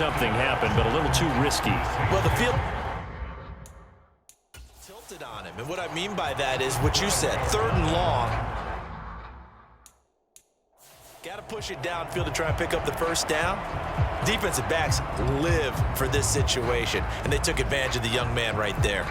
Something happened, but a little too risky. Well, the field tilted on him, and what I mean by that is what you said, 3rd and long. Got to push it downfield to try and pick up the first down. Defensive backs live for this situation, and they took advantage of the young man right there.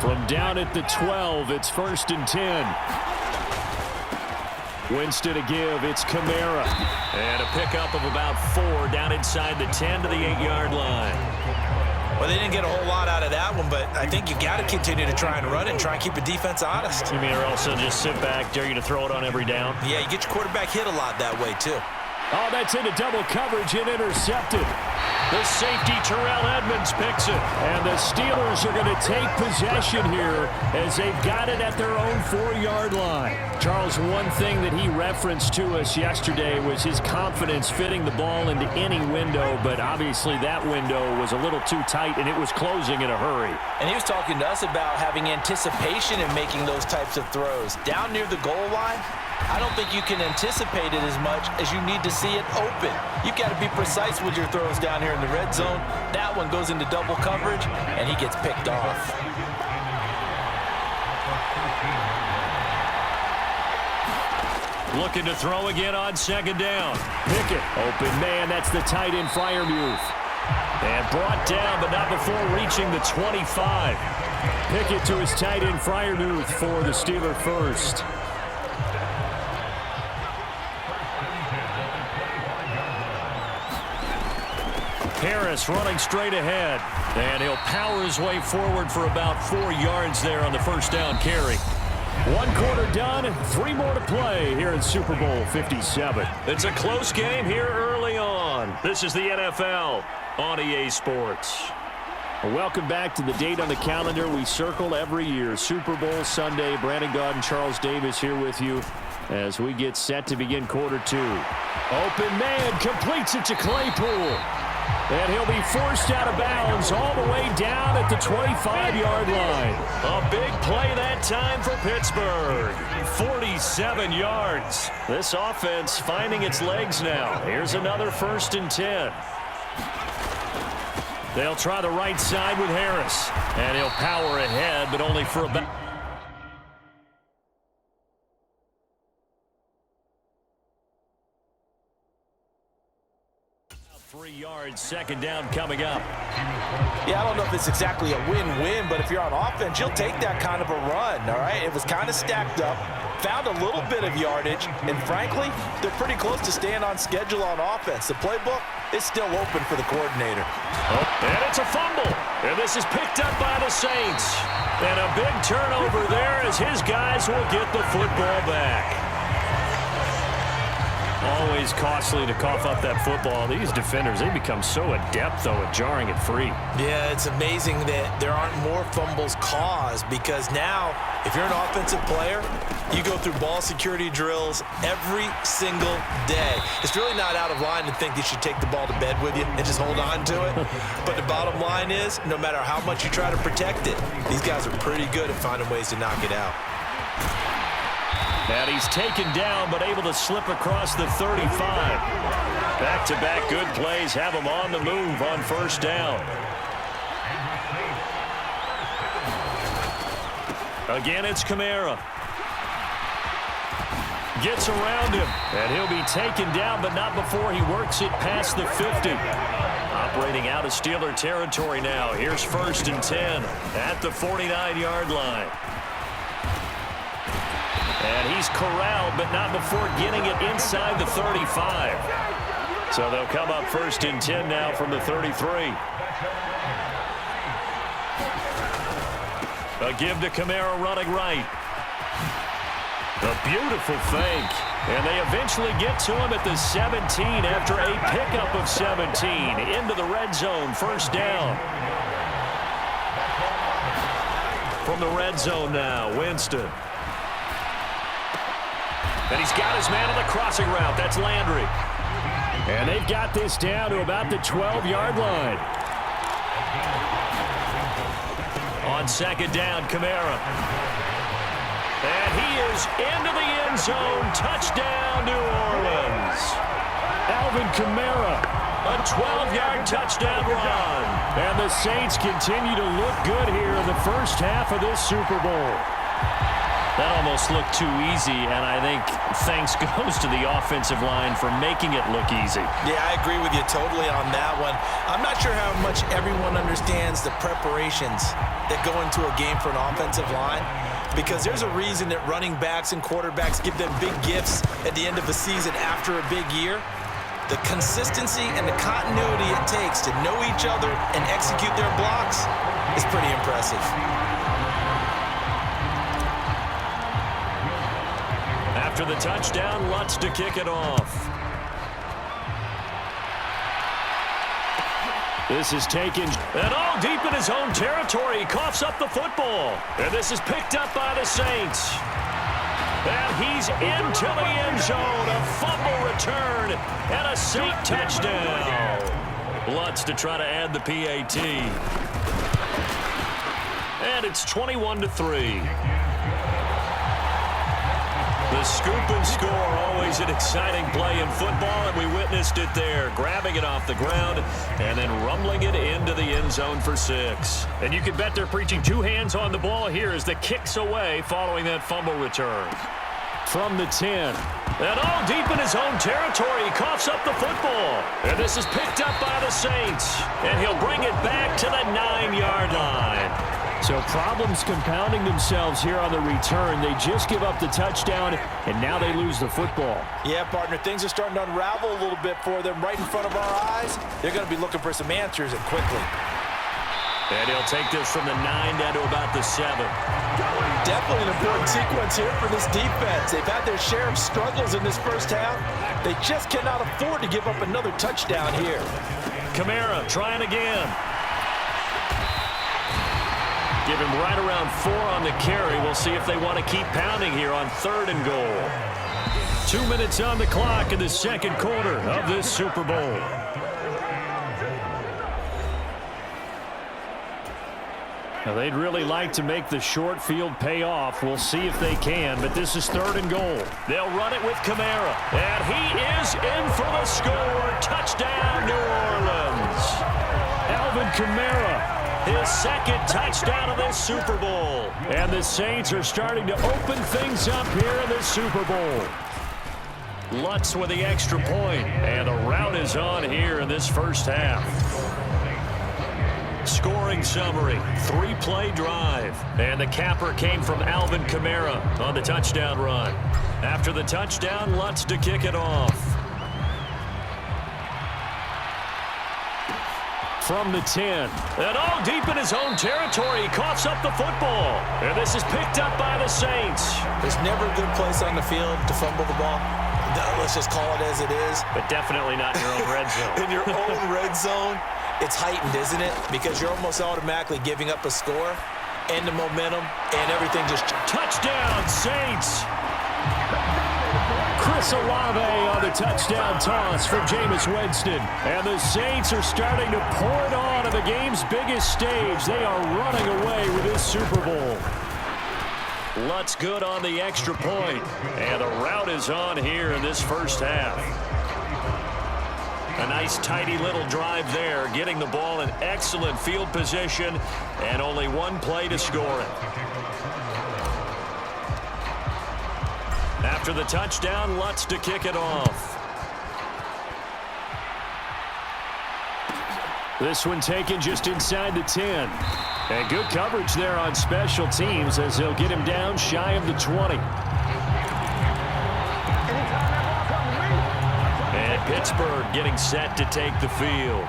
From down at the 12, it's 1st and 10. Winston to give, it's Kamara. And a pickup of about 4 down inside the 10 to the 8-yard line. Well, they didn't get a whole lot out of that one, but I think you got to continue to try and run and try and keep the defense honest. You mean or also just sit back, dare you to throw it on every down? Yeah, you get your quarterback hit a lot that way, too. Oh, that's into double coverage and intercepted. The safety, Terrell Edmonds, picks it. And the Steelers are going to take possession here as they've got it at their own 4-yard line. Charles, one thing that he referenced to us yesterday was his confidence fitting the ball into any window, but obviously that window was a little too tight, and it was closing in a hurry. And he was talking to us about having anticipation in making those types of throws. Down near the goal line, I don't think you can anticipate it as much as you need to see it open. You've got to be precise with your throws down here in the red zone. That one goes into double coverage, and he gets picked off. Looking to throw again on 2nd down. Pickett, open man, that's the tight end Freiermuth. And brought down, but not before reaching the 25. Pickett to his tight end Freiermuth for the Steeler first. Harris running straight ahead, and he'll power his way forward for about 4 yards there on the 1st down carry. 1 quarter done, 3 more to play here in Super Bowl 57. It's a close game here early on. This is the NFL on EA Sports. Welcome back to the date on the calendar we circle every year, Super Bowl Sunday. Brandon Gaudin, Charles Davis here with you as we get set to begin quarter 2. Open man completes it to Claypool. And he'll be forced out of bounds all the way down at the 25-yard line. A big play that time for Pittsburgh. 47 yards. This offense finding its legs now. Here's another 1st and 10. They'll try the right side with Harris. And he'll power ahead, but only for about 3 yards, 2nd down coming up. Yeah, I don't know if it's exactly a win-win, but if you're on offense, you'll take that kind of a run, all right? It was kind of stacked up, found a little bit of yardage, and frankly, they're pretty close to staying on schedule on offense. The playbook is still open for the coordinator. Oh, and it's a fumble, and this is picked up by the Saints. And a big turnover there as his guys will get the football back. Always costly to cough up that football. These defenders, they become so adept, though, at jarring it free. Yeah, it's amazing that there aren't more fumbles caused because now, if you're an offensive player, you go through ball security drills every single day. It's really not out of line to think you should take the ball to bed with you and just hold on to it. But the bottom line is, no matter how much you try to protect it, these guys are pretty good at finding ways to knock it out. And he's taken down, but able to slip across the 35. Back-to-back good plays have him on the move on 1st down. Again, it's Kamara. Gets around him, and he'll be taken down, but not before he works it past the 50. Operating out of Steeler territory now. Here's 1st and 10 at the 49-yard line. And he's corralled, but not before getting it inside the 35. So they'll come up 1st and 10 now from the 33. A give to Kamara running right. A beautiful fake. And they eventually get to him at the 17 after a pickup of 17. Into the red zone, first down. From the red zone now, Winston. And he's got his man on the crossing route. That's Landry. And they've got this down to about the 12-yard line. On second down, Kamara. And he is into the end zone. Touchdown, New Orleans. Alvin Kamara, a 12-yard touchdown run. And the Saints continue to look good here in the first half of this Super Bowl. That almost looked too easy, and I think thanks goes to the offensive line for making it look easy. Yeah, I agree with you totally on that one. I'm not sure how much everyone understands the preparations that go into a game for an offensive line, because there's a reason that running backs and quarterbacks give them big gifts at the end of the season after a big year. The consistency and the continuity it takes to know each other and execute their blocks is pretty impressive. After the touchdown, Lutz to kick it off. This is taken, and all deep in his own territory. He coughs up the football. And this is picked up by the Saints. And he's into the end zone. A fumble return and a Saint touchdown. Lutz to try to add the PAT. And it's 21-3. The scoop and score, always an exciting play in football, and we witnessed it there, grabbing it off the ground and then rumbling it into the end zone for 6. And you can bet they're preaching 2 hands on the ball here as the kick's away following that fumble return. From the 10, and all deep in his own territory, he coughs up the football. And this is picked up by the Saints, and he'll bring it back to the 9-yard line. So problems compounding themselves here on the return. They just give up the touchdown, and now they lose the football. Yeah, partner, things are starting to unravel a little bit for them right in front of our eyes. They're going to be looking for some answers, and quickly. And he'll take this from the 9 down to about the 7. Definitely an important sequence here for this defense. They've had their share of struggles in this first half. They just cannot afford to give up another touchdown here. Kamara trying again. Give him right around 4 on the carry. We'll see if they want to keep pounding here on 3rd and goal. 2 minutes on the clock in the second quarter of this Super Bowl. Now, they'd really like to make the short field pay off. We'll see if they can, but this is 3rd and goal. They'll run it with Kamara, and he is in for the score. Touchdown, New Orleans. Alvin Kamara. His second touchdown of this Super Bowl. And the Saints are starting to open things up here in this Super Bowl. Lutz with the extra point. And the route is on here in this first half. Scoring summary, 3-play drive. And the capper came from Alvin Kamara on the touchdown run. After the touchdown, Lutz to kick it off. From the 10, and all deep in his own territory, he coughs up the football. And this is picked up by the Saints. There's never a good place on the field to fumble the ball. Let's just call it as it is. But definitely not in your own red zone. In your own red zone, it's heightened, isn't it? Because you're almost automatically giving up a score and the momentum and everything just... Touchdown, Saints! Chris Olave on the touchdown toss from Jameis Winston. And the Saints are starting to pour it on the game's biggest stage. They are running away with this Super Bowl. Lutz good on the extra point. And the route is on here in this first half. A nice tidy little drive there, getting the ball in excellent field position and only 1 play to score it. After the touchdown, Lutz to kick it off. This one taken just inside the 10. And good coverage there on special teams as they'll get him down shy of the 20. And Pittsburgh getting set to take the field.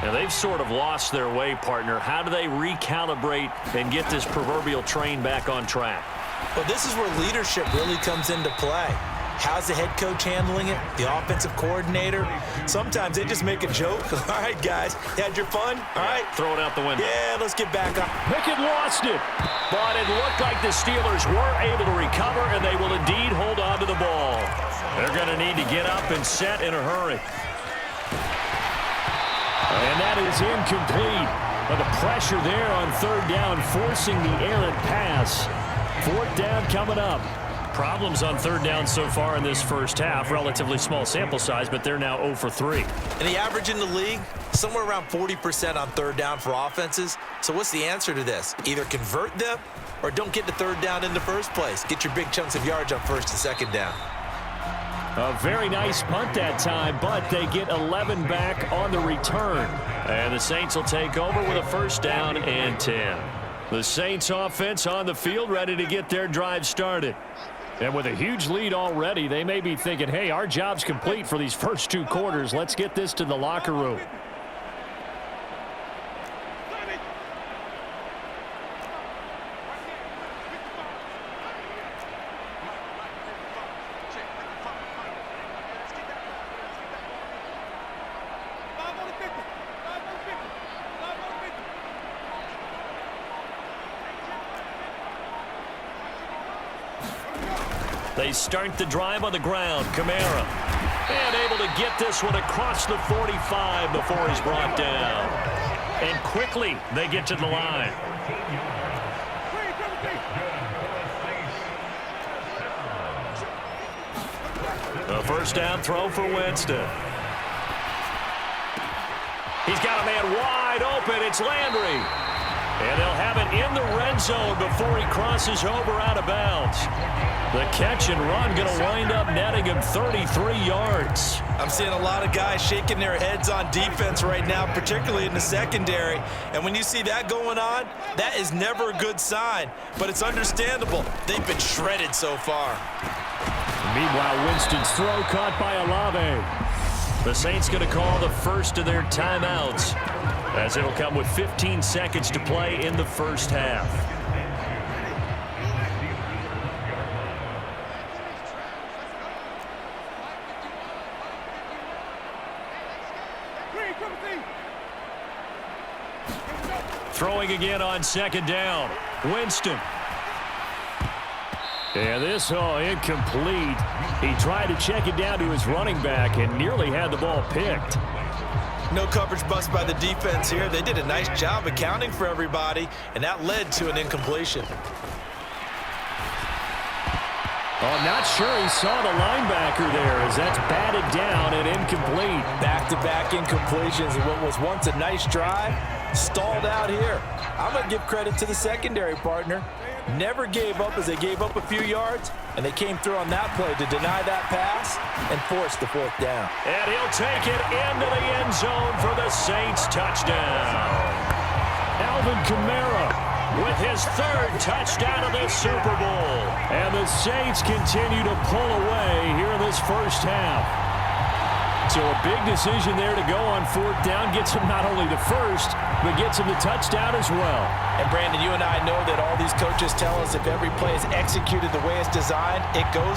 And they've sort of lost their way, partner. How do they recalibrate and get this proverbial train back on track? Well, this is where leadership really comes into play. How's the head coach handling it? The offensive coordinator? Sometimes they just make a joke. All right, guys, you had your fun? All right. Throw it out the window. Yeah, let's get back up. Pickett lost it. But it looked like the Steelers were able to recover, and they will indeed hold on to the ball. They're going to need to get up and set in a hurry. And that is incomplete. But the pressure there on third down, forcing the errant pass. Fourth down coming up. Problems on third down so far in this first half. Relatively small sample size, but they're now 0 for 3. And the average in the league, somewhere around 40% on third down for offenses. So what's the answer to this? Either convert them or don't get the third down in the first place. Get your big chunks of yards on first and second down. A very nice punt that time, but they get 11 back on the return. And the Saints will take over with a first down and 10. The Saints offense on the field, ready to get their drive started. And with a huge lead already, they may be thinking, hey, our job's complete for these first 2 quarters. Let's get this to the locker room. They start the drive on the ground. Kamara. And able to get this one across the 45 before he's brought down. And quickly they get to the line. A first down throw for Winston. He's got a man wide open. It's Landry. And they'll have it in the red zone before he crosses over out of bounds. The catch and run going to wind up netting him 33 yards. I'm seeing a lot of guys shaking their heads on defense right now, particularly in the secondary. And when you see that going on, that is never a good sign. But it's understandable. They've been shredded so far. Meanwhile, Winston's throw caught by Olave. The Saints going to call the first of their timeouts, as it'll come with 15 seconds to play in the first half. Throwing again on second down. Winston. And this, incomplete. He tried to check it down to his running back and nearly had the ball picked. No coverage bust by the defense here. They did a nice job accounting for everybody, and that led to an incompletion. Oh, not sure he saw the linebacker there as that's batted down and incomplete. Back-to-back incompletions of what was once a nice drive, stalled out here. I'm going to give credit to the secondary partner. Never gave up as they gave up a few yards, and they came through on that play to deny that pass and force the fourth down. And he'll take it into the end zone for the Saints touchdown. Alvin Kamara with his third touchdown of this Super Bowl. And the Saints continue to pull away here in this first half. So a big decision there to go on fourth down. Gets him not only the first, but gets him the touchdown as well. And Brandon, you and I know that all these coaches tell us if every play is executed the way it's designed, it goes